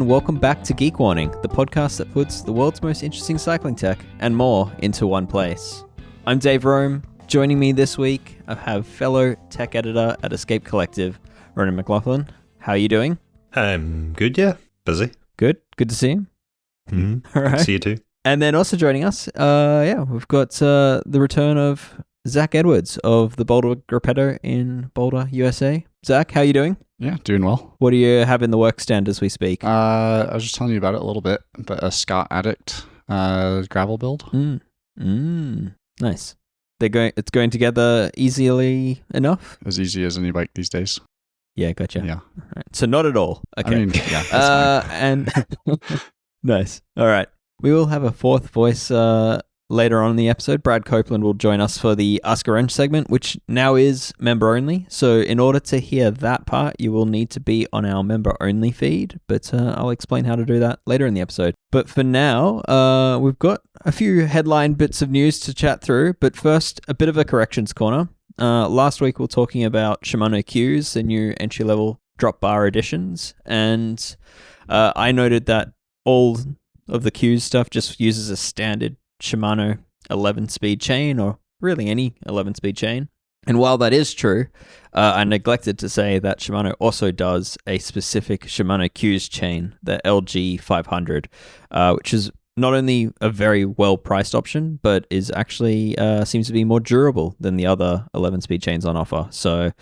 and welcome back to Geek Warning, the podcast that puts the world's most interesting cycling tech and more into one place. I'm Dave Rome. Joining me this week, I have fellow tech editor at Escape Collective, Ronan McLaughlin. How are you doing? I'm good, yeah. Busy. Good to see you. Mm-hmm. All right. See you too. And then also joining us, we've got the return of Zach Edwards of the Boulder Gruppetto in Boulder, USA. Zach, how are you doing? Yeah, doing well. What do you have in the work stand as we speak? I was just telling you about it a little bit, but a Scott Addict gravel build. Nice. It's going together easily enough? As easy as any bike these days. Yeah, gotcha. Yeah. All right. So not at all. Okay. I mean, yeah, that's fine. And nice. All right. We will have a fourth voice later on in the episode. Brad Copeland will join us for the Ask a Wrench segment, which now is member only. So in order to hear that part, you will need to be on our member only feed, but I'll explain how to do that later in the episode. But for now, we've got a few headline bits of news to chat through, but first, a bit of a corrections corner. Last week, we were talking about Shimano Qs, the new entry-level drop bar editions, and I noted that all of the Qs stuff just uses a standard Shimano 11-speed chain, or really any 11-speed chain. And while that is true, I neglected to say that Shimano also does a specific Shimano Qs chain, the LG 500, which is not only a very well-priced option, but is actually seems to be more durable than the other 11-speed chains on offer. So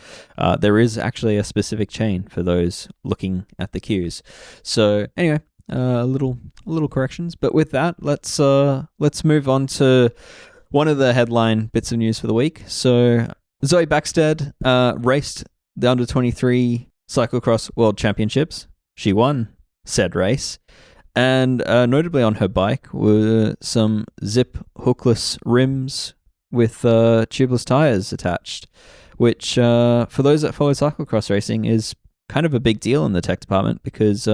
there is actually a specific chain for those looking at the Qs. So anyway, little corrections, but with that, let's move on to one of the headline bits of news for the week. So Zoe Backstedt raced the under 23 cyclocross world championships. She won said race, and notably on her bike were some zip hookless rims with tubeless tyres attached, which for those that follow cyclocross racing is kind of a big deal in the tech department, because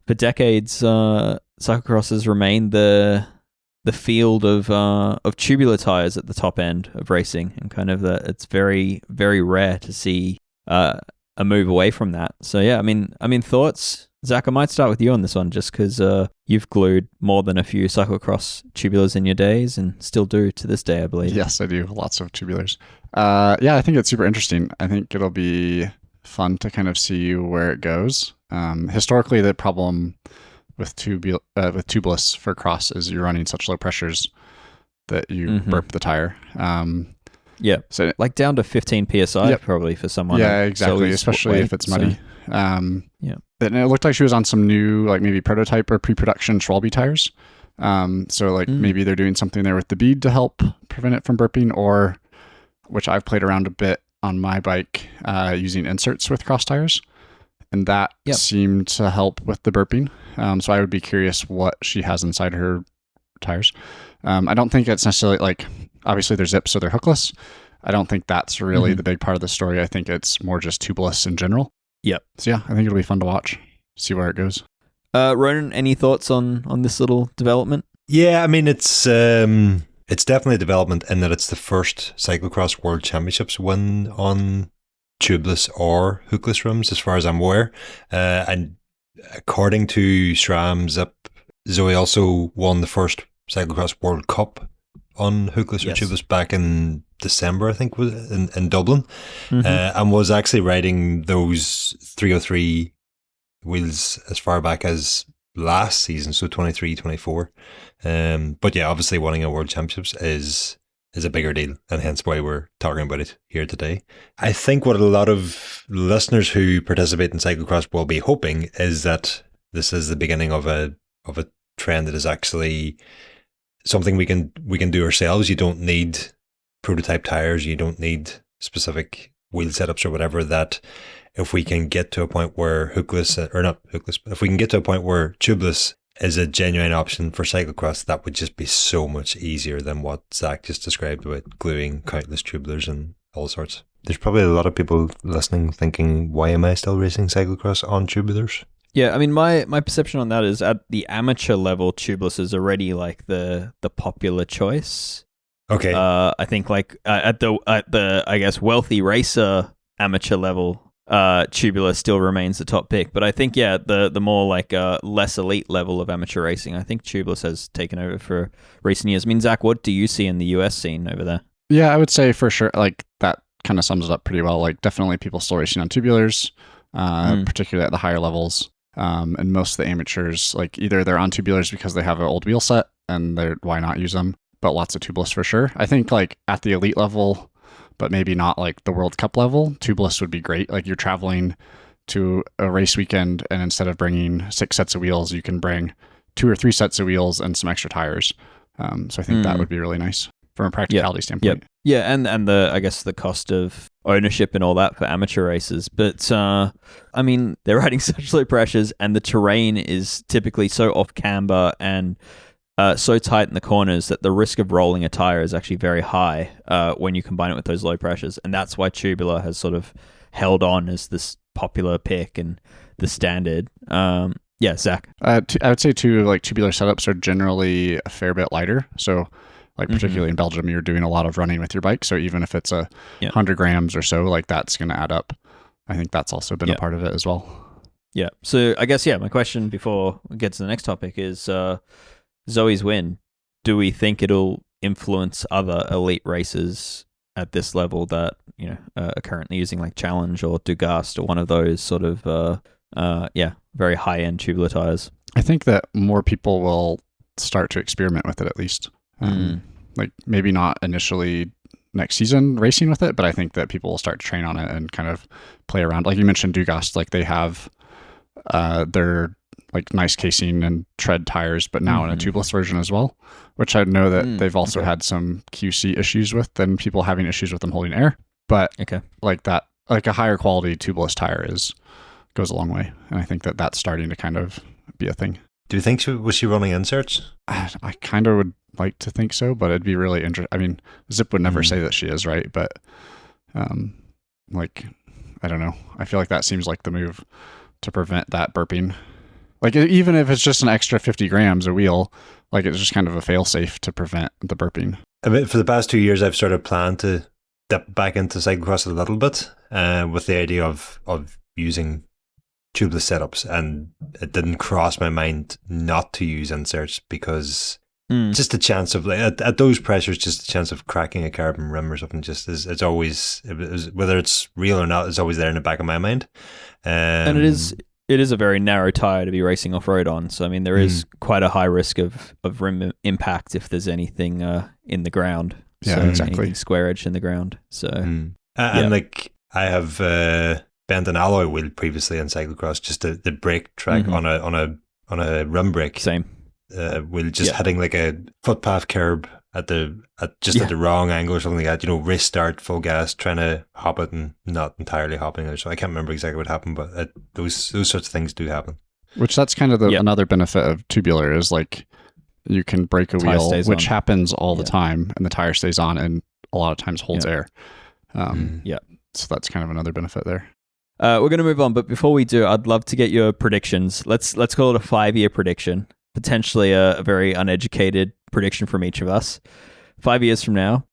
for decades, cyclocross has remained the field of tubular tires at the top end of racing, and kind of it's very, very rare to see a move away from that. So yeah, I mean thoughts, Zach. I might start with you on this one, just because you've glued more than a few cyclocross tubulars in your days, and still do to this day, I believe. Yes, I do. Lots of tubulars. Yeah, I think it's super interesting. I think it'll be fun to kind of see where it goes. Historically, the problem with tubeless for cross is you're running such low pressures that you burp the tire. Yeah, so like down to 15 psi probably for someone. Yeah, exactly, especially if it's muddy. So, and it looked like she was on some new, like maybe prototype or pre-production Schwalbe tires. So maybe they're doing something there with the bead to help prevent it from burping, or, which I've played around a bit on my bike, using inserts with cross tires. And that seemed to help with the burping. So I would be curious what she has inside her tires. I don't think it's necessarily like, obviously they're zips, so they're hookless. I don't think that's really the big part of the story. I think it's more just tubeless in general. Yep. So yeah, I think it'll be fun to watch, see where it goes. Ronan, any thoughts on this little development? Yeah, I mean, it's definitely a development in that it's the first cyclocross world championships win on tubeless or hookless rims, as far as I'm aware. And according to SRAM Zip, Zoe also won the first cyclocross World Cup on hookless or tubeless back in December, I think, was in Dublin, and was actually riding those 303 wheels as far back as last season, so 23-24. But yeah, obviously winning a world championships is a bigger deal, and hence why we're talking about it here today. I think what a lot of listeners who participate in cyclocross will be hoping is that this is the beginning of a trend that is actually something we can do ourselves. You don't need prototype tires, you don't need specific wheel setups or whatever. That if we can get to a point where if we can get to a point where tubeless is a genuine option for cyclocross, that would just be so much easier than what Zach just described with gluing countless tubulars and all sorts. There's probably a lot of people listening thinking, why am I still racing cyclocross on tubulars? Yeah, I mean, my perception on that is at the amateur level, tubeless is already like the popular choice. Okay. I think like at the I guess wealthy racer amateur level, tubular still remains the top pick. But I think, yeah, the more like less elite level of amateur racing, I think tubeless has taken over for recent years. I mean, Zach, what do you see in the US scene over there? Yeah, I would say for sure, like that kind of sums it up pretty well. Like definitely people still racing on tubulars, particularly at the higher levels. And most of the amateurs, like either they're on tubulars because they have an old wheel set and why not use them, but lots of tubeless for sure. I think like at the elite level, but maybe not like the World Cup level, tubeless would be great. Like you're traveling to a race weekend and instead of bringing 6 sets of wheels, you can bring 2 or 3 sets of wheels and some extra tires. So I think that would be really nice from a practicality standpoint. Yep. Yeah, and the I guess the cost of ownership and all that for amateur races. But I mean, they're riding such low pressures and the terrain is typically so off camber and so tight in the corners that the risk of rolling a tire is actually very high when you combine it with those low pressures. And that's why tubular has sort of held on as this popular pick and the standard. Yeah, Zach. I would say too, like tubular setups are generally a fair bit lighter. So like particularly in Belgium, you're doing a lot of running with your bike. So even if it's 100 grams or so, like that's going to add up. I think that's also been a part of it as well. Yeah. So I guess, my question before we get to the next topic is Zoe's win. Do we think it'll influence other elite racers at this level that, are currently using like Challenge or Dugast or one of those sort of, very high-end tubular tires? I think that more people will start to experiment with it at least. Like maybe not initially next season racing with it, but I think that people will start to train on it and kind of play around. Like you mentioned Dugast, like they have their like nice casing and tread tires, but now in a tubeless version as well, which I know that they've also had some QC issues with and people having issues with them holding air. But like that, like a higher quality tubeless tire goes a long way. And I think that that's starting to kind of be a thing. Do you think was she running inserts? I kind of would like to think so, but it'd be really interesting. I mean, Zip would never say that she is, right? But like, I don't know. I feel like that seems like the move to prevent that burping. Like even if it's just an extra 50 grams a wheel, like it's just kind of a fail safe to prevent the burping. I mean, for the past 2 years, I've sort of planned to dip back into cyclocross a little bit with the idea of using tubeless setups, and it didn't cross my mind not to use inserts because just a chance of like at those pressures, just a chance of cracking a carbon rim or something. Just it's always whether it's real or not, it's always there in the back of my mind. And it is a very narrow tire to be racing off road on. So I mean, there is quite a high risk of rim impact if there's anything in the ground. Yeah, so exactly. Anything square edged in the ground. So and like I have bent an alloy wheel previously in cyclocross, just the brake track on a rim brake. Same. Wheel just hitting like a footpath curb at the wrong angle or something like that. Race start, full gas, trying to hop it and not entirely hopping it. So I can't remember exactly what happened, but those sorts of things do happen. Which that's kind of another benefit of tubular is like you can break a wheel, which happens all the time, and the tire stays on and a lot of times holds air. So that's kind of another benefit there. We're going to move on, but before we do, I'd love to get your predictions. Let's call it a 5-year prediction, potentially a very uneducated prediction from each of us. 5 years from now,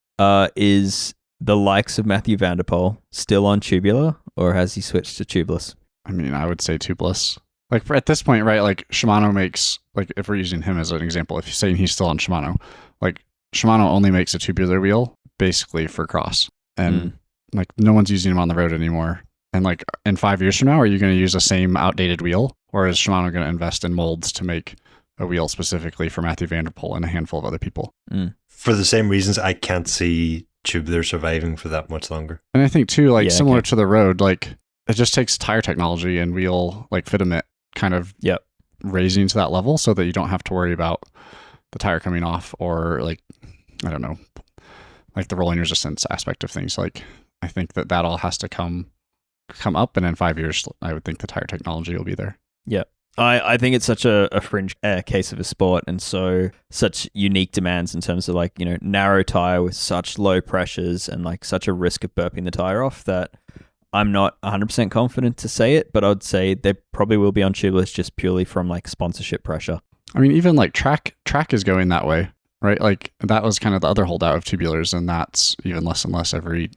is the likes of Matthew van der Poel still on tubular, or has he switched to tubeless? I mean, I would say tubeless. Like at this point, right? Like Shimano makes, like if we're using him as an example, if you're saying he's still on Shimano, like Shimano only makes a tubular wheel basically for cross, and like no one's using him on the road anymore. And like in 5 years from now, are you going to use the same outdated wheel, or is Shimano going to invest in molds to make a wheel specifically for Matthew van der Poel and a handful of other people? For the same reasons, I can't see tubular surviving for that much longer. And I think too, like similar to the road, like it just takes tire technology and wheel like fitment kind of raising to that level so that you don't have to worry about the tire coming off or like, I don't know, like the rolling resistance aspect of things. Like I think that all has to come up, and in 5 years, I would think the tire technology will be there. Yeah. I think it's such a fringe case of a sport, and such unique demands in terms of like, narrow tire with such low pressures and like such a risk of burping the tire off that I'm not 100% confident to say it, but I'd say they probably will be on tubeless just purely from like sponsorship pressure. I mean, even like track is going that way, right? Like that was kind of the other holdout of tubulars, and that's even less and less every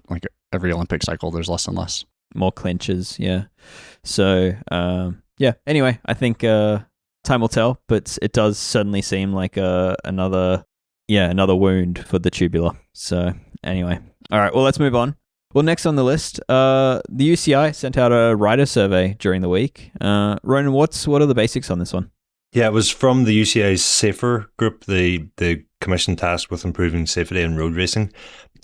Olympic cycle. There's less and less. more clinches. Yeah. So Anyway, I think time will tell, but it does certainly seem like another wound for the tubular. So anyway, all right. Well, let's move on. Well, next on the list, the UCI sent out a rider survey during the week. Ronan, what are the basics on this one? Yeah, it was from the UCI's SAFER group, the commission tasked with improving safety in road racing,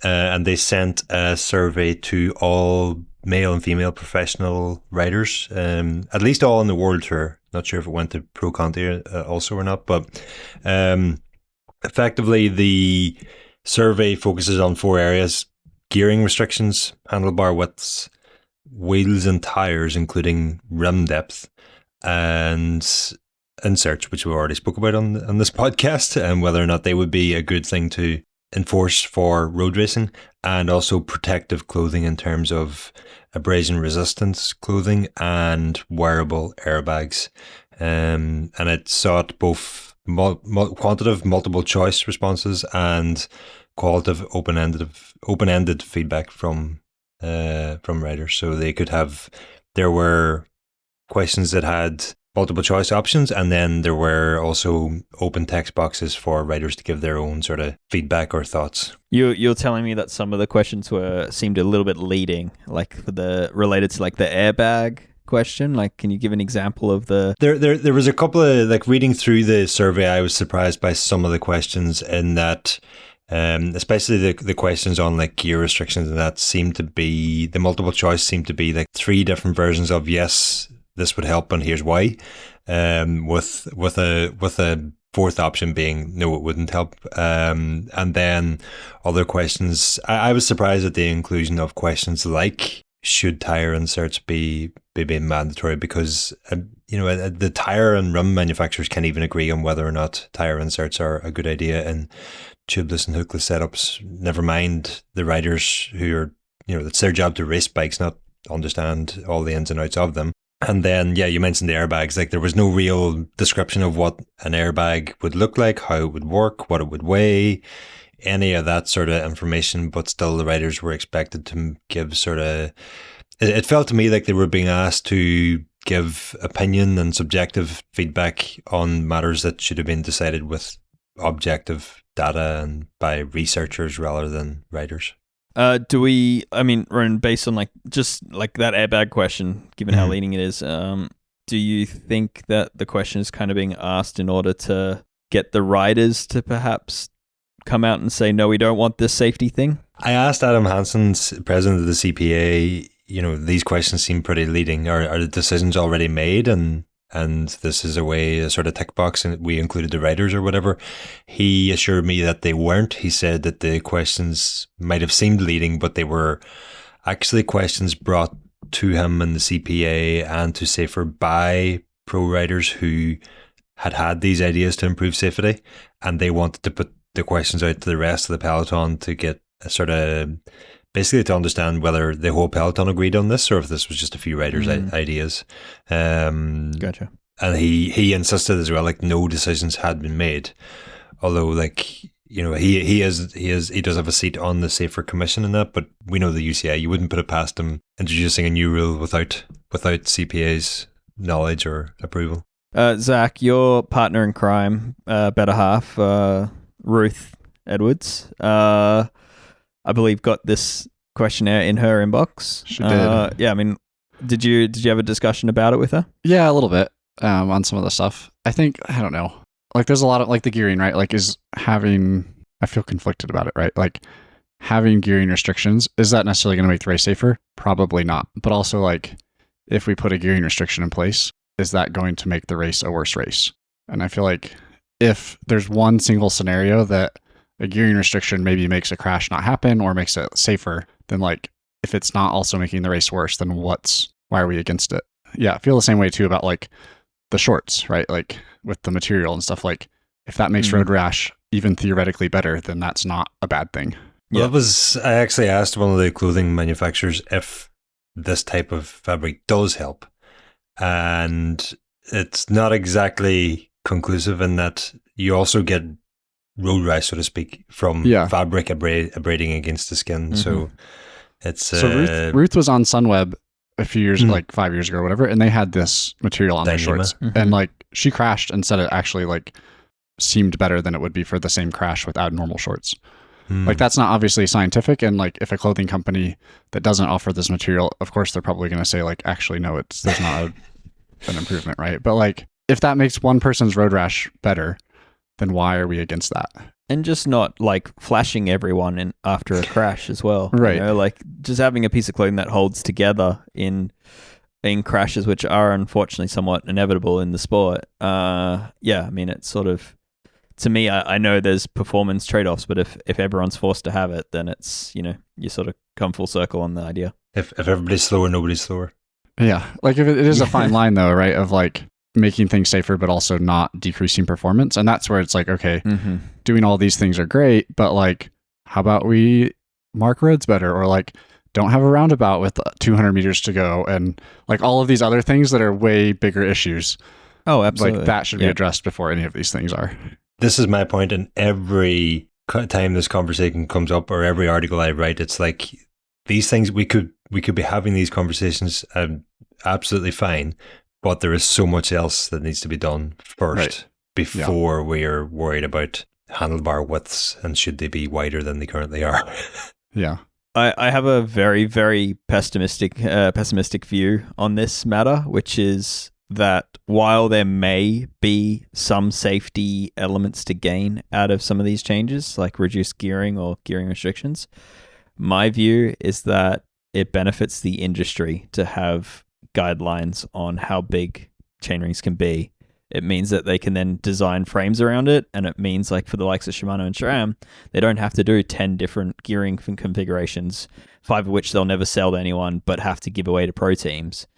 and they sent a survey to all male and female professional riders, at least all on the World Tour. Not sure if it went to Pro Conti also or not, but effectively the survey focuses on 4 areas: gearing restrictions, handlebar widths, wheels and tyres, including rim depth, and inserts, which we already spoke about on this podcast, and whether or not they would be a good thing to enforce for road racing, and also protective clothing in terms of abrasion resistance clothing and wearable airbags. And it sought both quantitative multiple choice responses and qualitative open-ended feedback from riders. So they could have, there were questions that had multiple choice options, and then there were also open text boxes for riders to give their own sort of feedback or thoughts. You're telling me that some of the questions seemed a little bit leading, like related to like the airbag question. Like, can you give an example of the? There was a couple of, like, reading through the survey, I was surprised by some of the questions in that. Especially the questions on like gear restrictions, and that seemed to be, the multiple choice seemed to be like 3 different versions of yes, this would help and here's why, with a 4th option being no, it wouldn't help, and then other questions. I was surprised at the inclusion of questions like, should tire inserts be mandatory, because the tire and rim manufacturers can't even agree on whether or not tire inserts are a good idea in tubeless and hookless setups, never mind the riders who are, it's their job to race bikes, not understand all the ins and outs of them. And then, you mentioned the airbags. Like, there was no real description of what an airbag would look like, how it would work, what it would weigh, any of that sort of information. But still, the riders were expected to give sort of, it felt to me like they were being asked to give opinion and subjective feedback on matters that should have been decided with objective data and by researchers rather than riders. Ronan, based on just that airbag question, given how leading it is, do you think that the question is kind of being asked in order to get the riders to perhaps come out and say, no, we don't want this safety thing? I asked Adam Hansen, president of the CPA, these questions seem pretty leading. Are the decisions already made? And this is a sort of tick box, and we included the riders or whatever. He assured me that they weren't. He said that the questions might have seemed leading, but they were actually questions brought to him and the CPA and to SAFER by pro riders who had these ideas to improve safety, and they wanted to put the questions out to the rest of the peloton to get a sort of, basically to understand whether the whole peloton agreed on this or if this was just a few riders' ideas. Gotcha. And he insisted as well, like, no decisions had been made. Although, like, he does have a seat on the SAFER commission and that, but we know the UCI, you wouldn't put it past him introducing a new rule without CPA's knowledge or approval. Zach, your partner in crime, better half, Ruth Edwards, I believe got this questionnaire in her inbox. She did. Yeah, I mean, did you have a discussion about it with her? Yeah, a little bit on some of the stuff. I don't know. Like, there's a lot of, like, the gearing, right? Like, I feel conflicted about it, right? Like, having gearing restrictions, is that necessarily going to make the race safer? Probably not. But also, like, if we put a gearing restriction in place, is that going to make the race a worse race? And I feel like if there's one single scenario that a gearing restriction maybe makes a crash not happen or makes it safer, then, like, if it's not also making the race worse, then why are we against it? Yeah, I feel the same way too about, like, the shorts, right? Like, with the material and stuff, like, if that makes road rash even theoretically better, then that's not a bad thing. Well, I actually asked one of the clothing manufacturers if this type of fabric does help. And it's not exactly conclusive in that you also get road rash, so to speak, from fabric abrading against the skin. So it's so Ruth was on Sunweb, a few years, like 5 years ago or whatever, and they had this material on their shorts. And like she crashed and said it actually like seemed better than it would be for the same crash without normal shorts. Like that's not obviously scientific, and like if a clothing company that doesn't offer this material, of course they're probably going to say like, actually no, there's not an improvement, right? But like if that makes one person's road rash better, then why are we against that? And just not like flashing everyone in after a crash as well, right? You know, like just having a piece of clothing that holds together in crashes, which are unfortunately somewhat inevitable in the sport. I mean, it's sort of, to me, I know there's performance trade-offs, but if everyone's forced to have it, then it's, you know, you sort of come full circle on the idea. If everybody's slower, nobody's slower. Yeah, like if it is a fine line though, right? Of like making things safer, but also not decreasing performance, and that's where it's like, okay, doing all these things are great, but like, how about we mark roads better, or like don't have a roundabout with 200 meters to go, and like all of these other things that are way bigger issues. Oh, absolutely. Like that should be addressed before any of these things are. This is my point, and every time this conversation comes up or every article I write, it's like these things we could be having these conversations absolutely fine, but there is so much else that needs to be done first before we are worried about handlebar widths and should they be wider than they currently are. Yeah. I have a very, very pessimistic view on this matter, which is that while there may be some safety elements to gain out of some of these changes, like reduced gearing or gearing restrictions, my view is that it benefits the industry to have guidelines on how big chainrings can be. It means that they can then design frames around it, and it means like for the likes of Shimano and SRAM, they don't have to do 10 different gearing configurations, 5 of which they'll never sell to anyone but have to give away to pro teams.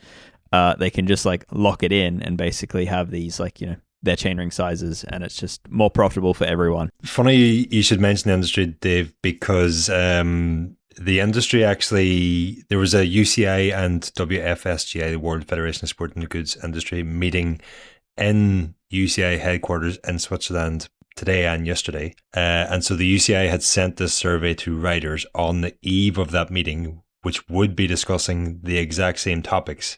They can just like lock it in and basically have these like, you know, their chainring sizes, and it's just more profitable for everyone. Funny you should mention the industry, Dave, because the industry actually, there was a UCI and WFSGI, the World Federation of Sporting Goods Industry, meeting in UCI headquarters in Switzerland today and yesterday. And so the UCI had sent this survey to riders on the eve of that meeting, which would be discussing the exact same topics,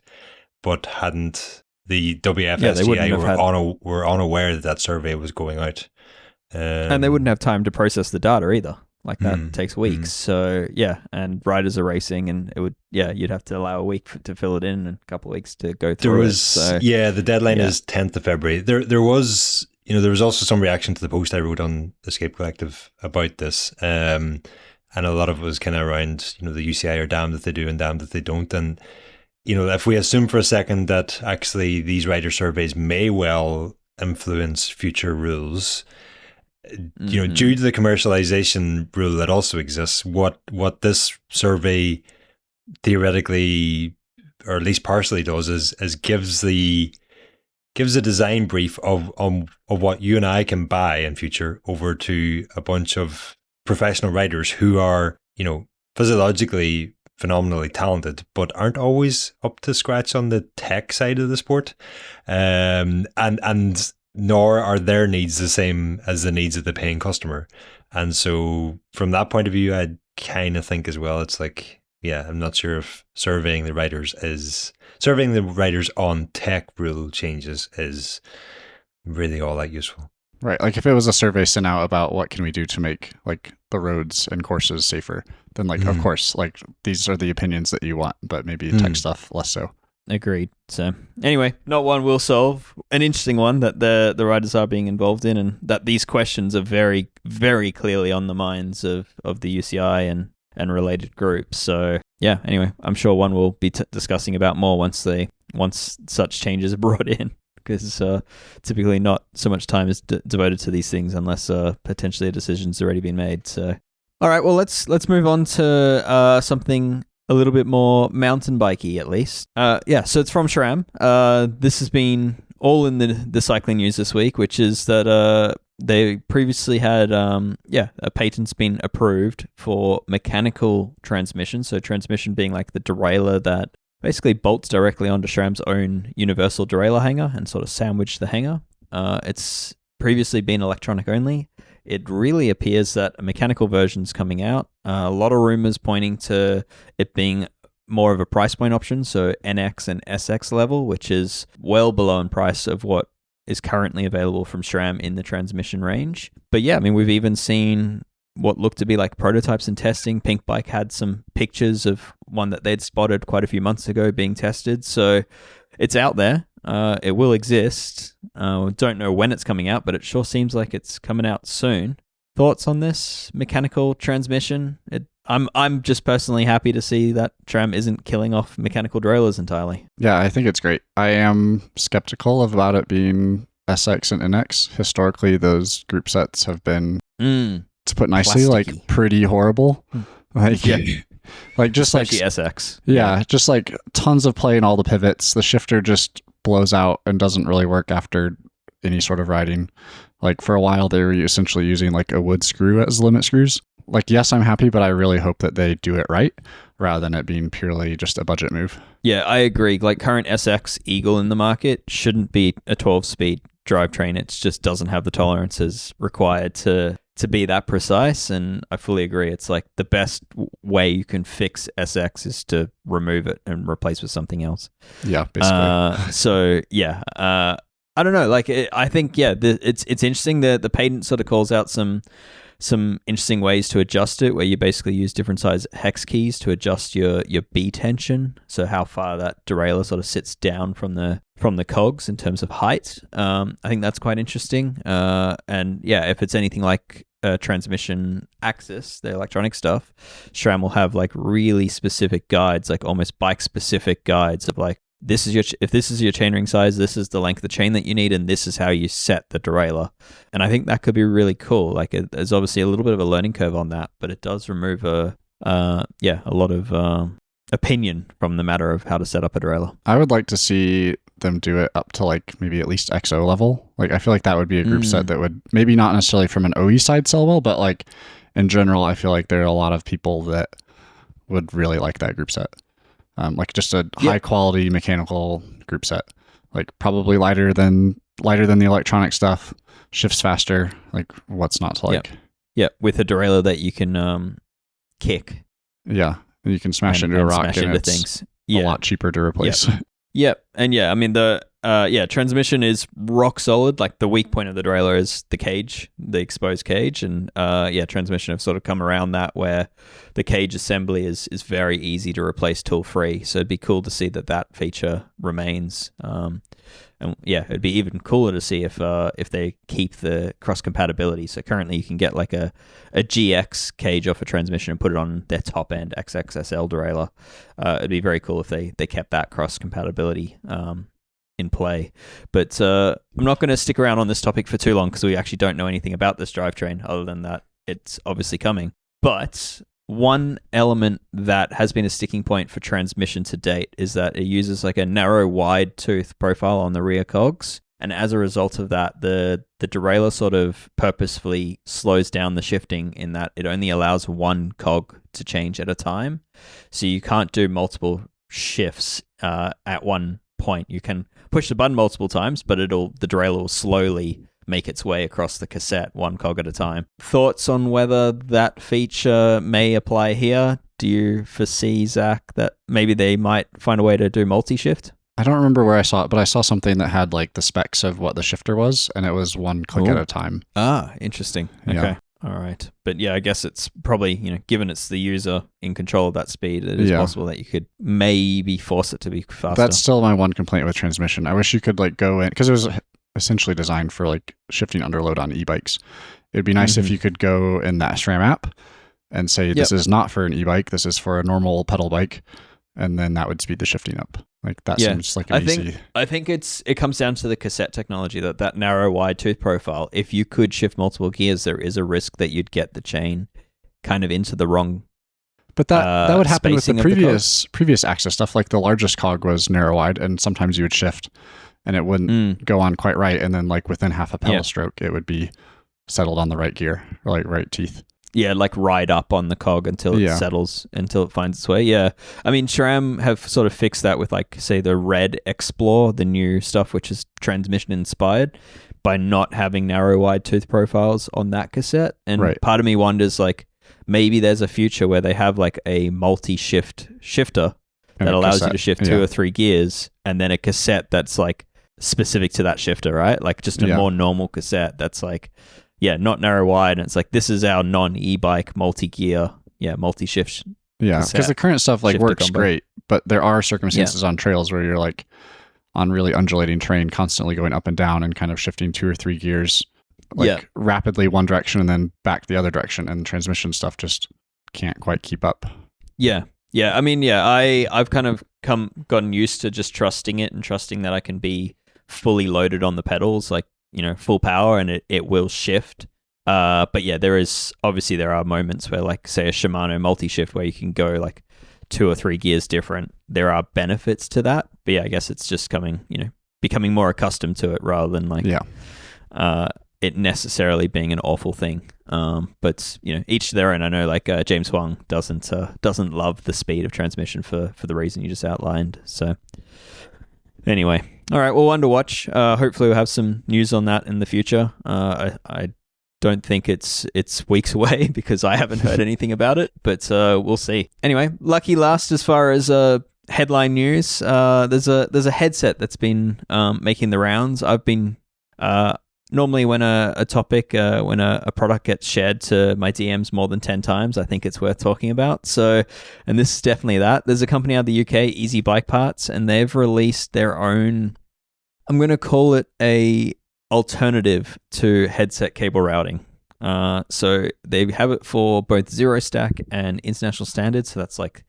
but hadn't. The WFSGI were unaware that survey was going out. And they wouldn't have time to process the data either. Like that takes weeks. So yeah, and riders are racing, and it would, you'd have to allow a week to fill it in and a couple of weeks to go through it. So, the deadline is 10th of February. There was also some reaction to the post I wrote on Escape Collective about this. And a lot of it was kind of around, the UCI are damned if they do and damned if they don't. And, if we assume for a second that actually these rider surveys may well influence future rules, due to the commercialization rule that also exists, what this survey theoretically, or at least partially does, is gives a design brief of what you and I can buy in future over to a bunch of professional riders who are, physiologically phenomenally talented, but aren't always up to scratch on the tech side of the sport, and nor are their needs the same as the needs of the paying customer. And so from that point of view, I kind of think as well, it's like, I'm not sure if surveying the riders on tech rule changes is really all that useful. Right. Like if it was a survey sent out about what can we do to make like the roads and courses safer, then like, of course, like these are the opinions that you want, but maybe tech stuff less so. Agreed. So anyway, not one we'll solve. An interesting one that the riders are being involved in, and that these questions are very, very clearly on the minds of the UCI and related groups. So yeah, anyway, I'm sure one we'll be discussing about more once such changes are brought in, because typically not so much time is devoted to these things unless potentially a decision's already been made. So all right, well let's move on to something a little bit more mountain bikey, at least. So it's from SRAM. This has been all in the cycling news this week, which is that they previously had a patent's been approved for mechanical transmission. So transmission being like the derailleur that basically bolts directly onto SRAM's own universal derailleur hanger and sort of sandwich the hanger. It's previously been electronic only. It really appears that a mechanical version's coming out. A lot of rumors pointing to it being more of a price point option, so NX and SX level, which is well below in price of what is currently available from SRAM in the transmission range. But yeah, I mean, we've even seen what looked to be like prototypes in testing. Pink Bike had some pictures of one that they'd spotted quite a few months ago being tested. So it's out there. It will exist. Don't know when it's coming out, but it sure seems like it's coming out soon. Thoughts on this mechanical transmission? I'm just personally happy to see that SRAM isn't killing off mechanical derailleurs entirely. Yeah, I think it's great. I am skeptical about it being SX and NX. Historically, those group sets have been, to put nicely, plasticky. like pretty horrible. Like, like just especially like SX. Yeah, just like tons of play in all the pivots. The shifter just blows out and doesn't really work after any sort of riding. Like for a while, they were essentially using like a wood screw as limit screws. Like, yes, I'm happy, but I really hope that they do it right rather than it being purely just a budget move. Yeah, I agree. Like current SX Eagle in the market shouldn't be a 12-speed drivetrain. It just doesn't have the tolerances required to be that precise. And I fully agree. It's like the best way you can fix SX is to remove it and replace with something else. Yeah, basically. So yeah, I don't know. Like I think it's interesting that the patent sort of calls out some interesting ways to adjust it, where you basically use different size hex keys to adjust your B tension, so how far that derailleur sort of sits down from the cogs in terms of height. I think that's quite interesting. And yeah, if it's anything like transmission axis, the electronic stuff, SRAM will have like really specific guides, like almost bike specific guides of like, if this is your chainring size, this is the length of chain that you need, and this is how you set the derailleur. And I think that could be really cool. Like there's obviously a little bit of a learning curve on that, but it does remove a lot of opinion from the matter of how to set up a derailleur. I would like to see them do it up to like maybe at least XO level. Like I feel like that would be a group set that would maybe not necessarily from an OE side sell well, but like in general, I feel like there are a lot of people that would really like that group set. Like just a high quality mechanical group set, like probably lighter than the electronic stuff, shifts faster. Like what's not to like? Yeah, with a derailleur that you can kick. Yeah, and you can smash into a rock, and it's things. A lot cheaper to replace. Yep, and yeah, I mean the transmission is rock solid. Like the weak point of the derailleur is the cage, the exposed cage, and transmission have sort of come around that where the cage assembly is very easy to replace tool free. So it'd be cool to see that feature remains. And yeah, it'd be even cooler to see if they keep the cross compatibility. So currently you can get like a GX cage off a transmission and put it on their top end XXSL derailleur. It'd be very cool if they kept that cross compatibility in play. But I'm not going to stick around on this topic for too long because we actually don't know anything about this drivetrain other than that it's obviously coming. But one element that has been a sticking point for transmission to date is that it uses like a narrow wide tooth profile on the rear cogs, and as a result of that the derailleur sort of purposefully slows down the shifting in that it only allows one cog to change at a time, so you can't do multiple shifts at one point. You can push the button multiple times, but the derailleur will slowly make its way across the cassette one cog at a time. Thoughts on whether that feature may apply here? Do you foresee, Zach, that maybe they might find a way to do multi-shift? I don't remember where I saw it, but I saw something that had like the specs of what the shifter was, and it was one click at a time. Ah, interesting. Okay. Yeah. All right. But yeah, I guess it's probably, given it's the user in control of that speed, it is possible that you could maybe force it to be faster. That's still my one complaint with transmission. I wish you could like go in, because it was essentially designed for like shifting under load on e-bikes. It'd be nice if you could go in that SRAM app and say, this is not for an e-bike, this is for a normal pedal bike, and then that would speed the shifting up. Like that seems like an easy. I think it comes down to the cassette technology, that narrow wide tooth profile. If you could shift multiple gears, there is a risk that you'd get the chain kind of into the wrong. But that would happen with the spacing previous axis stuff. Like the largest cog was narrow wide, and sometimes you would shift and it wouldn't go on quite right, and then like within half a pedal stroke it would be settled on the right gear, or like right teeth. Yeah, like ride up on the cog until it settles, until it finds its way. Yeah. I mean, SRAM have sort of fixed that with like, say, the Red Explore, the new stuff, which is transmission inspired, by not having narrow wide tooth profiles on that cassette. And part of me wonders, like, maybe there's a future where they have like a multi-shift shifter And that a allows you cassette, to shift 2 or 3 gears, and then a cassette that's like specific to that shifter, right? Like just a more normal cassette that's like, not narrow wide. And it's like, this is our non-e-bike multi-gear, multi-shift. Yeah, because the current stuff like works combo. great, but there are circumstances on trails where you're like on really undulating terrain, constantly going up and down and kind of shifting 2 or 3 gears like rapidly one direction and then back the other direction, and transmission stuff just can't quite keep up. Yeah. I mean, I've kind of gotten used to just trusting it and trusting that I can be fully loaded on the pedals, like, full power, and it will shift. But there are moments where, like, say a Shimano multi-shift where you can go like 2 or 3 gears different. There are benefits to that, but I guess it's just becoming more accustomed to it rather than like it necessarily being an awful thing. But each to their own. I know like James Huang doesn't love the speed of transmission for the reason you just outlined. So anyway, all right, well, one to watch. Hopefully we'll have some news on that in the future. I don't think it's weeks away because I haven't heard anything about it, but we'll see. Anyway, lucky last as far as headline news. There's a headset that's been making the rounds. I've been normally when a product gets shared to my DMs more than 10 times, I think it's worth talking about. So, and this is definitely that. There's a company out of the UK, Easy Bike Parts, and they've released their own, I'm going to call it a alternative to headset cable routing. So they have it for both zero stack and international standards. So that's like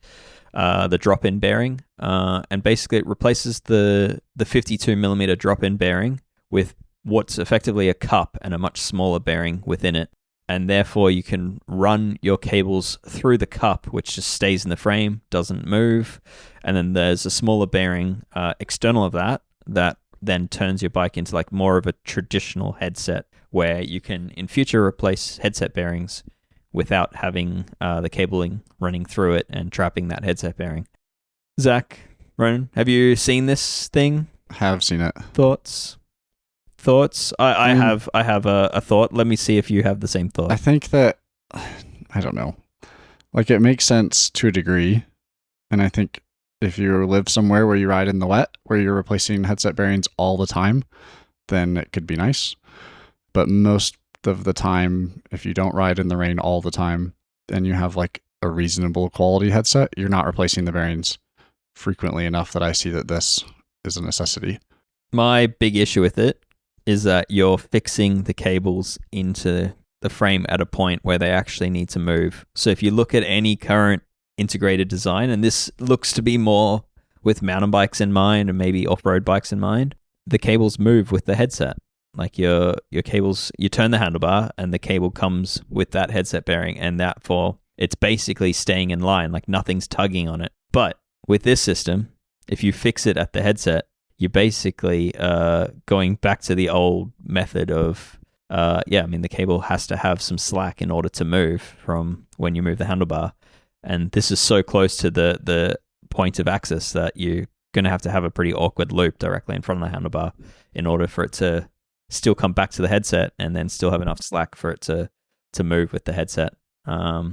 the drop-in bearing. And basically it replaces the 52 millimeter drop-in bearing with what's effectively a cup and a much smaller bearing within it. And therefore you can run your cables through the cup, which just stays in the frame, doesn't move. And then there's a smaller bearing external of that then turns your bike into like more of a traditional headset, where you can in future replace headset bearings without having the cabling running through it and trapping that headset bearing. Zach, Ronan, have you seen this thing? Have seen it. Thoughts? I have a thought. Let me see if you have the same thought. I think that, I don't know, like it makes sense to a degree, and I think if you live somewhere where you ride in the wet, where you're replacing headset bearings all the time, then it could be nice. But most of the time, if you don't ride in the rain all the time and you have like a reasonable quality headset, you're not replacing the bearings frequently enough that I see that this is a necessity. My big issue with it is that you're fixing the cables into the frame at a point where they actually need to move. So if you look at any current integrated design, and this looks to be more with mountain bikes in mind and maybe off-road bikes in mind, the cables move with the headset. Like your cables, you turn the handlebar and the cable comes with that headset bearing, and therefore it's basically staying in line, like nothing's tugging on it. But with this system, if you fix it at the headset, you're basically going back to the old method of, the cable has to have some slack in order to move from when you move the handlebar. And this is so close to the point of access that you're going to have a pretty awkward loop directly in front of the handlebar in order for it to still come back to the headset and then still have enough slack for it to move with the headset. I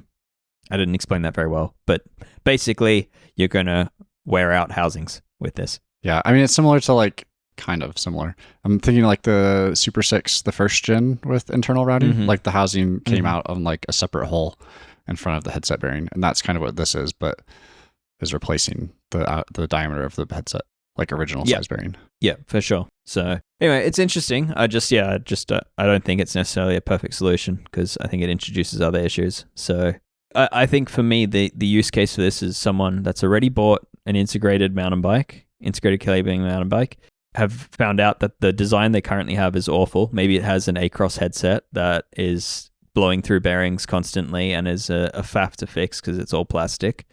didn't explain that very well, but basically you're going to wear out housings with this. Yeah, I mean, it's similar to like, kind of similar. I'm thinking like the Super 6, the first gen with internal routing, like the housing came out on like a separate hole in front of the headset bearing. And that's kind of what this is, but is replacing the diameter of the headset, like original size bearing. Yeah, for sure. So anyway, it's interesting. I don't think it's necessarily a perfect solution because I think it introduces other issues. So I think for me, the use case for this is someone that's already bought an integrated cabling mountain bike, have found out that the design they currently have is awful. Maybe it has an Across headset that is blowing through bearings constantly and is a faff to fix because it's all plastic.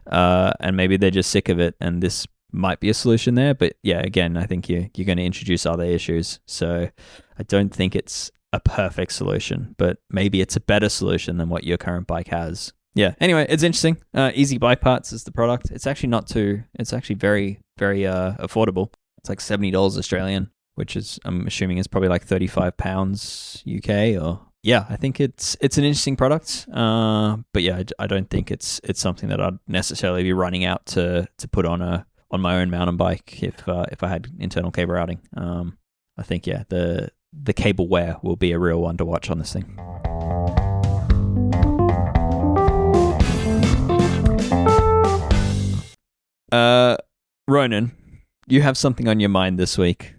And maybe they're just sick of it, and this might be a solution there. But yeah, again, I think you're going to introduce other issues. So I don't think it's a perfect solution, but maybe it's a better solution than what your current bike has. Yeah. Anyway, it's interesting. Easy Bike Parts is the product. It's actually it's actually very, very affordable. It's like $70 Australian, which is, I'm assuming is probably like £35 UK or yeah, I think it's an interesting product. But yeah, I don't think it's something that I'd necessarily be running out to put on my own mountain bike if I had internal cable routing. I think the cable wear will be a real one to watch on this thing. Ronan, you have something on your mind this week.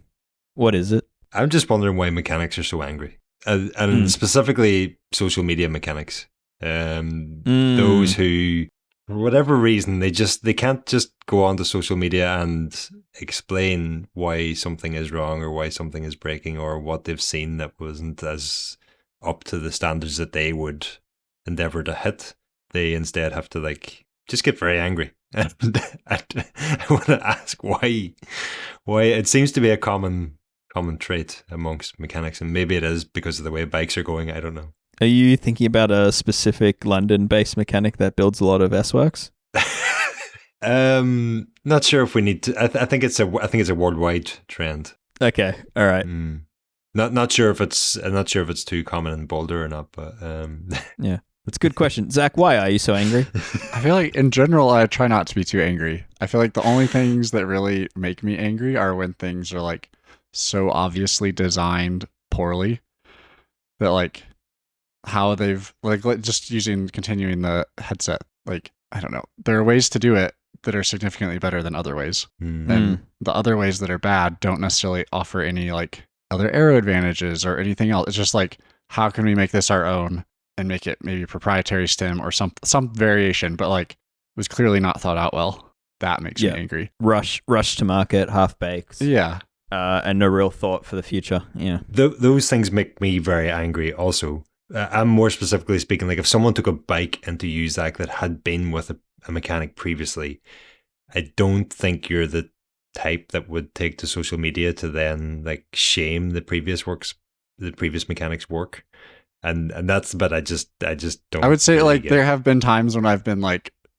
What is it? I'm just wondering why mechanics are so angry, and specifically social media mechanics. Those who, for whatever reason, they can't just go onto social media and explain why something is wrong or why something is breaking or what they've seen that wasn't as up to the standards that they would endeavor to hit. They instead have to just get very angry. And I want to ask why it seems to be a common trait amongst mechanics, and maybe it is because of the way bikes are going. I don't know. Are you thinking about a specific London-based mechanic that builds a lot of S-Works? Not sure if we need to. I think it's a worldwide trend. Okay, all right. Not sure if it's too common in Boulder or not, but yeah. That's a good question. Zach, why are you so angry? I feel like in general, I try not to be too angry. I feel like the only things that really make me angry are when things are so obviously designed poorly that how they've just continuing the headset. I don't know. There are ways to do it that are significantly better than other ways. And the other ways that are bad don't necessarily offer any other aero advantages or anything else. It's just how can we make this our own? And make it maybe proprietary stem or some variation, but it was clearly not thought out well. That makes me angry. Rush to market, half baked. Yeah. And no real thought for the future. Yeah. Those things make me very angry also. I'm more specifically speaking, if someone took a bike into use that had been with a mechanic previously, I don't think you're the type that would take to social media to then shame the previous mechanic's work. And that's the bit I just don't. I would say really get. There have been times when I've been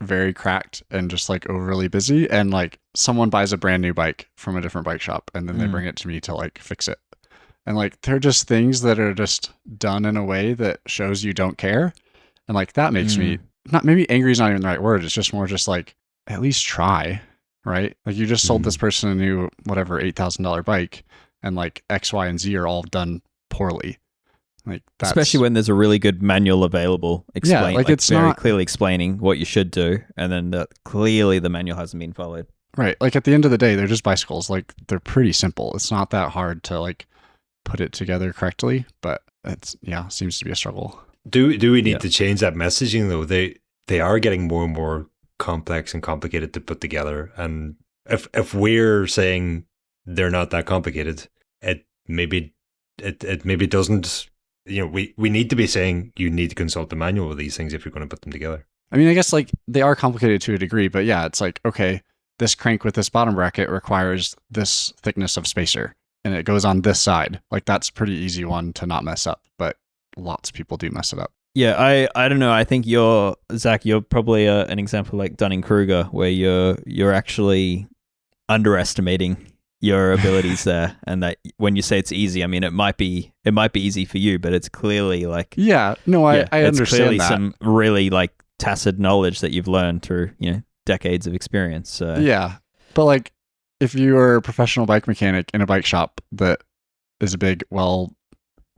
very cracked and just overly busy, and someone buys a brand new bike from a different bike shop and then they bring it to me to fix it. And they're just things that are just done in a way that shows you don't care. And that makes me not, maybe angry is not even the right word. It's just more just at least try, right? You just sold this person a new whatever $8,000 bike and X, Y, and Z are all done poorly. Especially when there's a really good manual available, it's very not clearly explaining what you should do, and then clearly the manual hasn't been followed. Right. At the end of the day, they're just bicycles. They're pretty simple. It's not that hard to put it together correctly, but it's seems to be a struggle. Do we need to change that messaging though? They are getting more and more complex and complicated to put together, and if we're saying they're not that complicated, it maybe doesn't. We need to be saying you need to consult the manual with these things if you're going to put them together. I mean, I guess they are complicated to a degree, but yeah, it's okay, this crank with this bottom bracket requires this thickness of spacer and it goes on this side. That's a pretty easy one to not mess up, but lots of people do mess it up. Yeah, I don't know. I think Zach, you're probably an example like Dunning-Kruger, where you're actually underestimating your abilities there, and that when you say it's easy, I mean it might be easy for you, but it's clearly I understand it's clearly that. some really tacit knowledge that you've learned through decades of experience. So. Yeah, but if you are a professional bike mechanic in a bike shop that is a big, well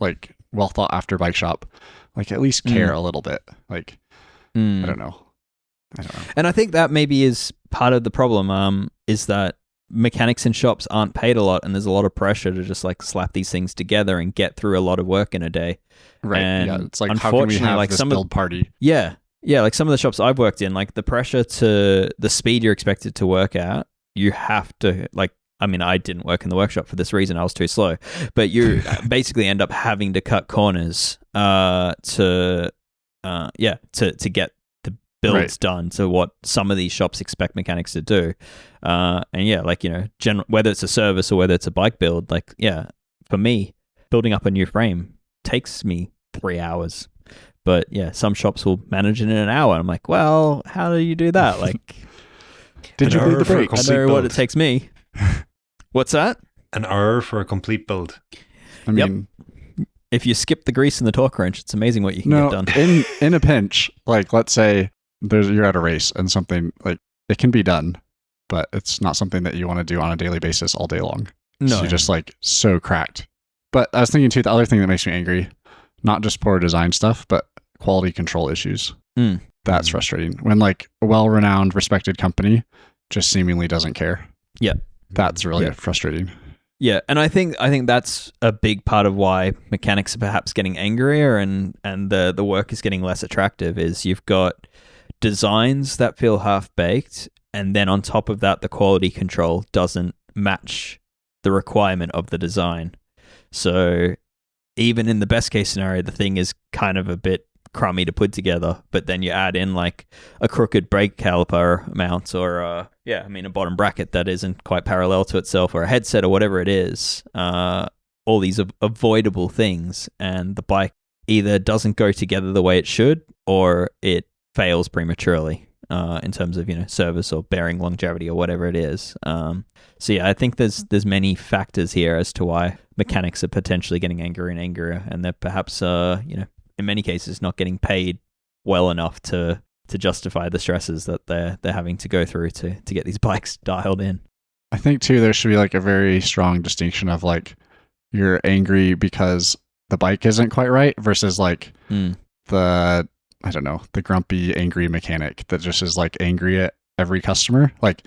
thought after bike shop, at least care a little bit. I don't know. And I think that maybe is part of the problem. Is that mechanics in shops aren't paid a lot, and there's a lot of pressure to just slap these things together and get through a lot of work in a day. Right. And it's how can we have this build party? Yeah. Some of the shops I've worked in, the pressure to the speed you're expected to work at, you have to I didn't work in the workshop for this reason. I was too slow, but you basically end up having to cut corners to get the builds done to what some of these shops expect mechanics to do. Whether it's a service or whether it's a bike build, for me, building up a new frame takes me 3 hours. But some shops will manage it in an hour. I'm well, how do you do that? Did you bleed the brakes? I know what it takes me. What's that? An hour for a complete build. I mean, if you skip the grease in the torque wrench, it's amazing what you can get done. in a pinch, like let's say you're at a race and something like it can be done, but it's not something that you want to do on a daily basis all day long. No, so you're just like so cracked. But I was thinking too, the other thing that makes me angry, not just poor design stuff, but quality control issues. That's frustrating when like a well-renowned, respected company just seemingly doesn't care. Yeah, that's really frustrating. Yeah, and I think that's a big part of why mechanics are perhaps getting angrier and the work is getting less attractive. Is you've got designs that feel half-baked, and then on top of that, the quality control doesn't match the requirement of the design. So even in the best case scenario, the thing is kind of a bit crummy to put together, but then you add in like a crooked brake caliper mount or a bottom bracket that isn't quite parallel to itself, or a headset or whatever it is, all these avoidable things, and the bike either doesn't go together the way it should or it fails prematurely in terms of service or bearing longevity or whatever it is. So yeah, I think there's many factors here as to why mechanics are potentially getting angrier and angrier, and they're perhaps in many cases not getting paid well enough to justify the stresses that they're having to go through to get these bikes dialed in. I think too there should be like a very strong distinction of like you're angry because the bike isn't quite right versus like the grumpy angry mechanic that just is like angry at every customer. Like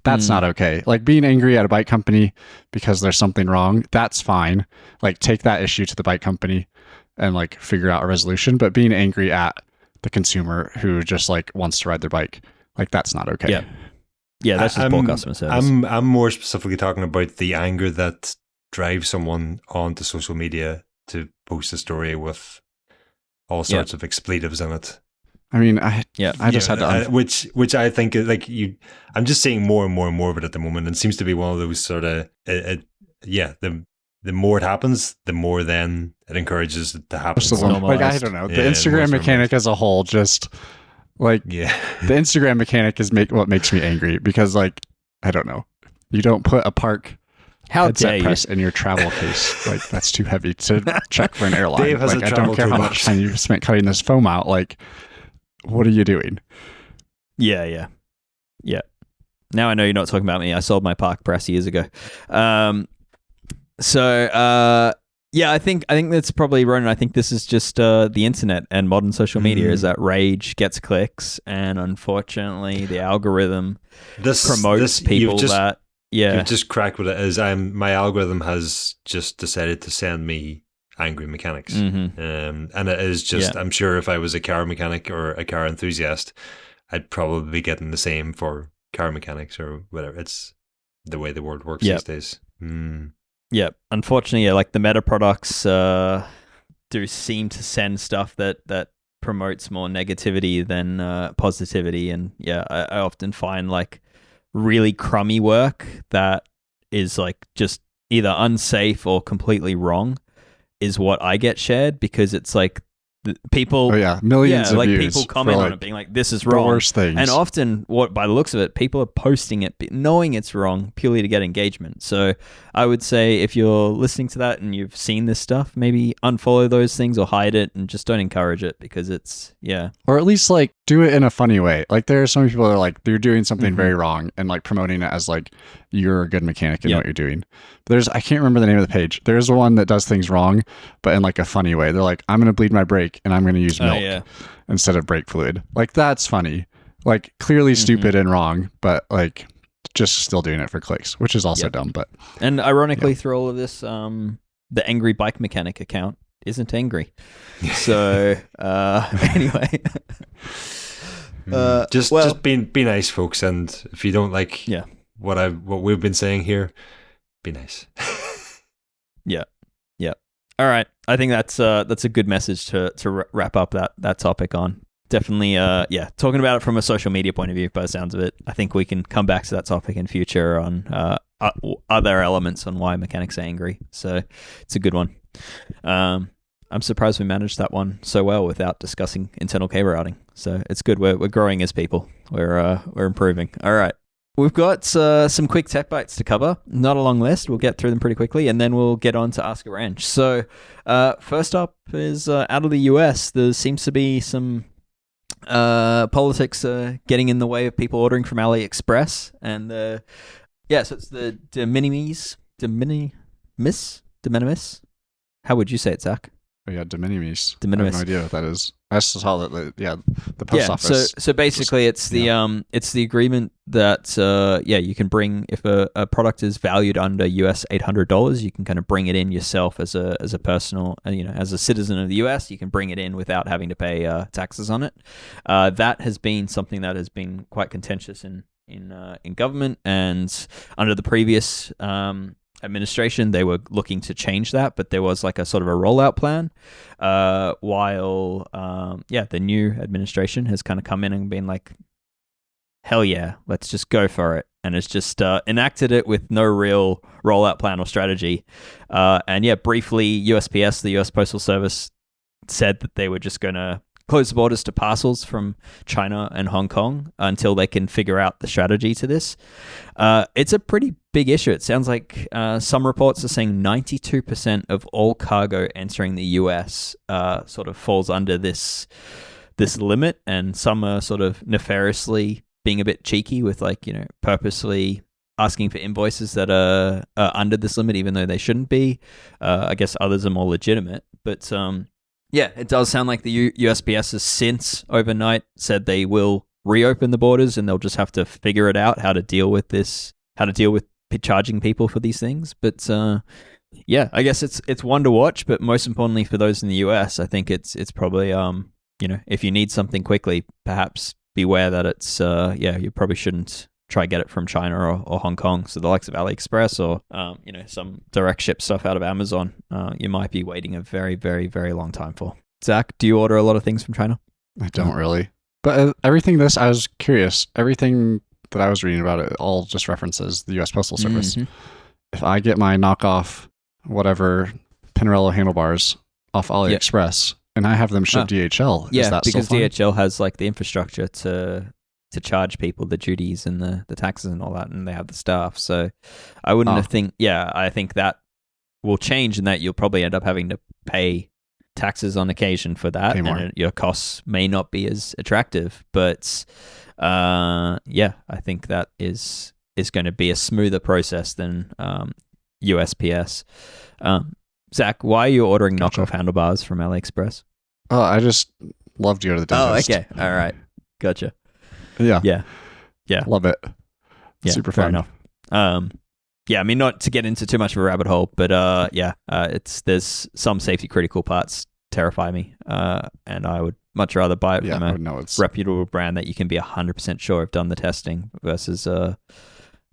that's not okay. Like being angry at a bike company because there's something wrong, that's fine. Like take that issue to the bike company and like figure out a resolution, but being angry at the consumer who just like wants to ride their bike, like that's not okay. Yeah, that's just poor customer service. I'm more specifically talking about the anger that drives someone onto social media to post a story with all sorts of expletives in it. I mean, I just had to which I think is like I'm just seeing more and more and more of it at the moment, and it seems to be one of those sort of the more it happens, the more then it encourages it to happen. Like I don't know, the Instagram mechanic as a whole, just like the Instagram mechanic is what makes me angry, because like I don't know, you don't put a park headset press in your travel case. Like that's too heavy to check for an airline. Dave has like I don't care how much time you spent cutting this foam out. Like what are you doing? Yeah. Now I know you're not talking about me. I sold my park press years ago. I think that's probably Ronan. I think this is just the internet and modern social media is that rage gets clicks, and unfortunately the algorithm promotes people that you've just cracked what it is. My algorithm has just decided to send me angry mechanics, and it is just I'm sure if I was a car mechanic or a car enthusiast, I'd probably be getting the same for car mechanics or whatever. It's the way the world works these days. Yeah, unfortunately, like the Meta products do seem to send stuff that promotes more negativity than positivity, and I often find like really crummy work that is like just either unsafe or completely wrong is what I get shared, because it's like people millions of like views people comment on it being like this is wrong, worst things. And often by the looks of it, people are posting it knowing it's wrong purely to get engagement. So I would say if you're listening to that and you've seen this stuff, maybe unfollow those things or hide it and just don't encourage it, because it's or at least like do it in a funny way. Like there are some people that are like they're doing something very wrong and like promoting it as like you're a good mechanic and know what you're doing. I can't remember the name of the page. There's one that does things wrong, but in like a funny way. They're like, I'm going to bleed my brake and I'm going to use milk instead of brake fluid. Like that's funny. Like clearly stupid and wrong, but like just still doing it for clicks, which is also dumb. But and ironically, through all of this, the angry bike mechanic account isn't angry. So anyway, just be nice, folks, and if you don't like what we've been saying here, be nice. Yeah. All right. I think that's a good message to wrap up that topic on. Definitely, talking about it from a social media point of view, by the sounds of it. I think we can come back to that topic in future on other elements on why mechanics are angry. So it's a good one. I'm surprised we managed that one so well without discussing internal cable routing. So it's good. We're growing as people. We're improving. All right. We've got some quick tech bites to cover. Not a long list. We'll get through them pretty quickly, and then we'll get on to Ask a Wrench. So first up is out of the US. There seems to be some politics getting in the way of people ordering from AliExpress. And so it's the de minimis. How would you say it, Zach? Oh, yeah, de minimis. De minimis. I have no idea what that is. I just saw that, the post office. So basically, it's the agreement that you can bring, if a product is valued under US $800, you can kind of bring it in yourself as a personal, as a citizen of the US, you can bring it in without having to pay taxes on it. That has been something that has been quite contentious in government, and under the previous administration, they were looking to change that, but there was like a sort of a rollout plan. While the new administration has kind of come in and been like, hell yeah, let's just go for it, and it's just enacted it with no real rollout plan or strategy. Briefly, USPS, the US Postal Service, said that they were just going to close the borders to parcels from China and Hong Kong until they can figure out the strategy to this. It's a pretty big issue. It sounds like some reports are saying 92% of all cargo entering the US sort of falls under this limit, and some are sort of nefariously being a bit cheeky with purposely asking for invoices that are under this limit, even though they shouldn't be. I guess others are more legitimate, but it does sound like the USPS has since overnight said they will reopen the borders, and they'll just have to figure it out how to deal with charging people for these things. But I guess it's one to watch. But most importantly, for those in the US, I think it's probably if you need something quickly, perhaps beware that it's you probably shouldn't try get it from China or Hong Kong. So the likes of AliExpress or some direct ship stuff out of Amazon, you might be waiting a very, very, very long time for. Zach, do you order a lot of things from China? I don't really. But I was curious. Everything that I was reading about it all just references the US Postal Service. Mm-hmm. If I get my knockoff, whatever, Pinarello handlebars off AliExpress and I have them shipped DHL, is that because still fine? DHL has like the infrastructure to charge people the duties and the taxes and all that, and they have the staff. So I wouldn't I think that will change, in that you'll probably end up having to pay taxes on occasion for that, and your costs may not be as attractive. But I think that is going to be a smoother process than USPS. Zach, why are you ordering knockoff handlebars from AliExpress? Oh, I just love to go to the dentist. Oh, okay. All right. Gotcha. Yeah. Love it. Yeah, super fair fun. enough. I mean, not to get into too much of a rabbit hole, but there's some safety critical parts terrify me, and I would much rather buy it from a reputable brand that you can be 100% sure have done the testing versus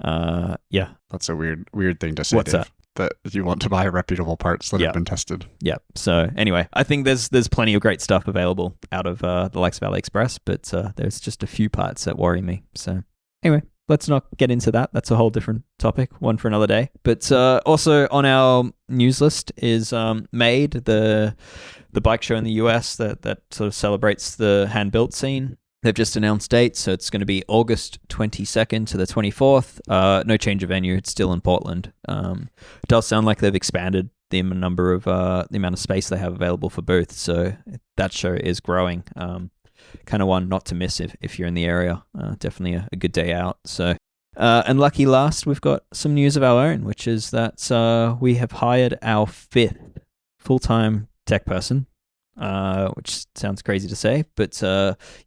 That's a weird thing to say. What's Dave, that you want to buy reputable parts that have been tested. Yeah. So anyway, I think there's plenty of great stuff available out of the likes of AliExpress, but there's just a few parts that worry me. So anyway, let's not get into that. That's a whole different topic, one for another day. But also on our news list is Made, the bike show in the US that sort of celebrates the hand-built scene. They've just announced dates, so it's going to be August 22nd to the 24th. No change of venue. It's still in Portland. It does sound like they've expanded the amount of space they have available for booths, so that show is growing. Kind of one not to miss if you're in the area. Definitely a good day out. So, and lucky last, we've got some news of our own, which is that we have hired our 5th full-time tech person. Which sounds crazy to say, but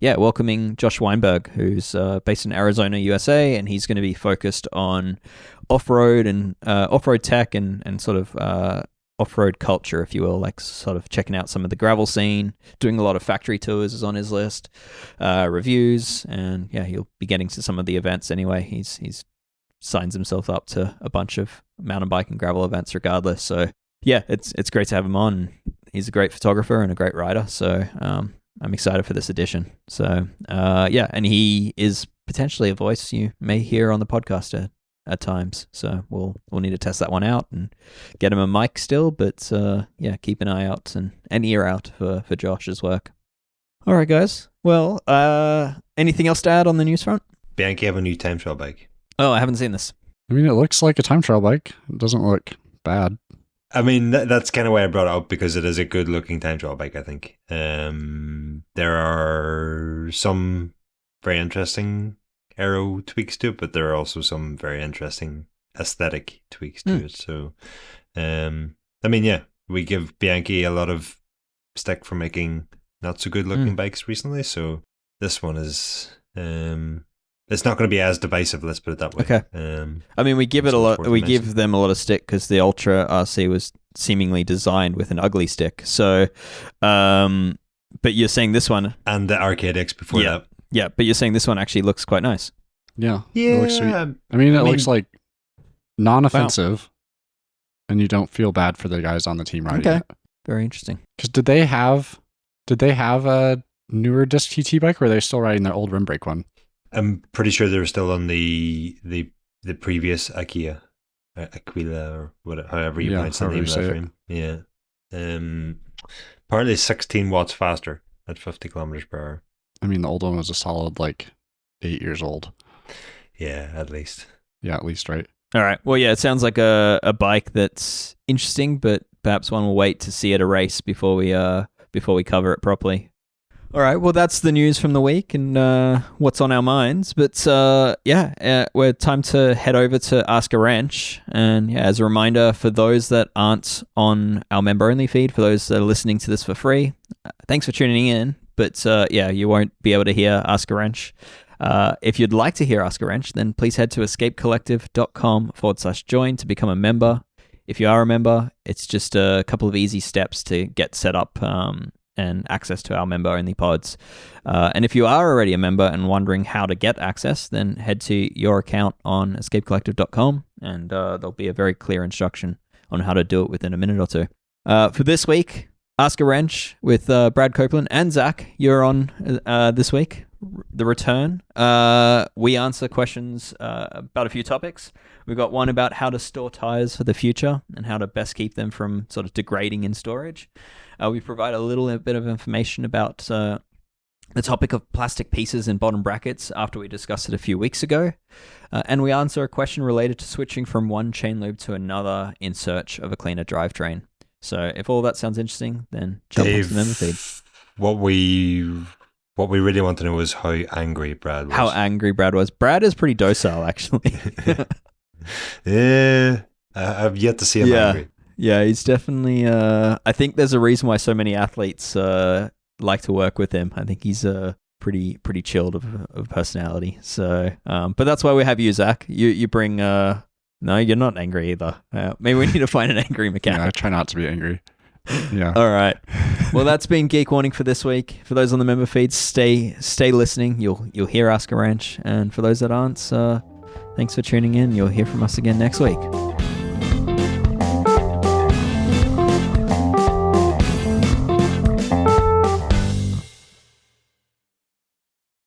welcoming Josh Weinberg, who's based in Arizona, USA, and he's going to be focused on off-road and off-road tech and sort of off-road culture, if you will, like sort of checking out some of the gravel scene, doing a lot of factory tours is on his list, reviews, and he'll be getting to some of the events anyway. He's signs himself up to a bunch of mountain bike and gravel events regardless, so it's great to have him on. He's a great photographer and a great writer, so I'm excited for this edition. So, and he is potentially a voice you may hear on the podcast at times. So we'll need to test that one out and get him a mic still, but keep an eye out and an ear out for Josh's work. All right, guys. Well, anything else to add on the news front? Bianchi have a new time trial bike. Oh, I haven't seen this. I mean, it looks like a time trial bike. It doesn't look bad. I mean, that's kind of why I brought it up, because it is a good looking time trial bike, I think. There are some very interesting aero tweaks to it, but there are also some very interesting aesthetic tweaks to it. So, I mean, yeah, we give Bianchi a lot of stick for making not so good looking bikes recently. So this one is, it's not going to be as divisive. Let's put it that way. Okay. I mean, we give it a lot. We give them a lot of stick because the Ultra RC was seemingly designed with an ugly stick. So, but you're saying this one and the Arcade X before that. Yeah, but you're saying this one actually looks quite nice. Yeah. Yeah. It looks sweet. I mean, it looks like non-offensive, and you don't feel bad for the guys on the team riding it. Very interesting. Because did they have a newer disc TT bike, or are they still riding their old rim brake one? I'm pretty sure they were still on the previous Aquila or whatever, however you pronounce the name of that frame. Yeah. Apparently 16 watts faster at 50 kilometers per hour. I mean, the old one was a solid 8 years old. Yeah, at least. Yeah, at least, right? All right. Well, yeah, it sounds like a bike that's interesting, but perhaps one will wait to see at a race before we cover it properly. All right. Well, that's the news from the week and what's on our minds. But we're time to head over to Ask a Wrench. And as a reminder for those that aren't on our member only feed, for those that are listening to this for free, thanks for tuning in. But you won't be able to hear Ask a Wrench. If you'd like to hear Ask a Wrench, then please head to escapecollective.com/join to become a member. If you are a member, it's just a couple of easy steps to get set up and access to our member-only pods. And if you are already a member and wondering how to get access, then head to your account on escapecollective.com, and there'll be a very clear instruction on how to do it within a minute or two. For this week, Ask a Wrench with Brad Copeland and Zach. You're on this week. The return. We answer questions about a few topics. We've got one about how to store tires for the future and how to best keep them from sort of degrading in storage. We provide a little bit of information about the topic of plastic pieces in bottom brackets after we discussed it a few weeks ago. And we answer a question related to switching from one chain lube to another in search of a cleaner drivetrain. So if all that sounds interesting, then jump into the member feed. What we really want to know is how angry Brad was. How angry Brad was. Brad is pretty docile, actually. Yeah, I've yet to see him angry. Yeah, he's definitely... I think there's a reason why so many athletes like to work with him. I think he's pretty chilled of personality. So, but that's why we have you, Zach. You bring... No, you're not angry either. Maybe we need to find an angry mechanic. Yeah, I try not to be angry. Yeah. All right. Well, that's been Geek Warning for this week. For those on the member feed, stay listening. You'll hear Ask a Wrench. And for those that aren't, thanks for tuning in. You'll hear from us again next week.